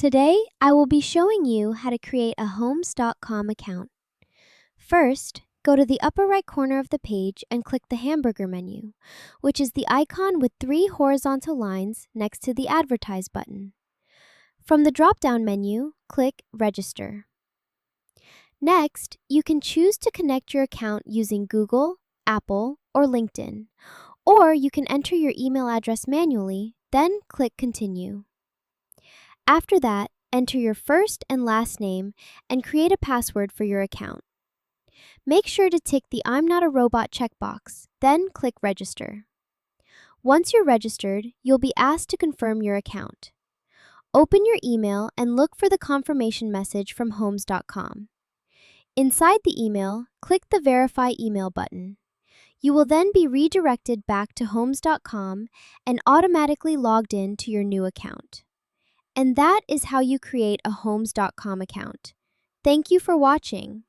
Today, I will be showing you how to create a Homes.com account. First, go to the upper right corner of the page and click the hamburger menu, which is the icon with 3 horizontal lines next to the Advertise button. From the drop-down menu, click Register. Next, you can choose to connect your account using Google, Apple, or LinkedIn, or you can enter your email address manually, then click Continue. After that, enter your first and last name and create a password for your account. Make sure to tick the I'm not a robot checkbox, then click Register. Once you're registered, you'll be asked to confirm your account. Open your email and look for the confirmation message from Homes.com. Inside the email, click the Verify Email button. You will then be redirected back to Homes.com and automatically logged in to your new account. And that is how you create a Homes.com account. Thank you for watching.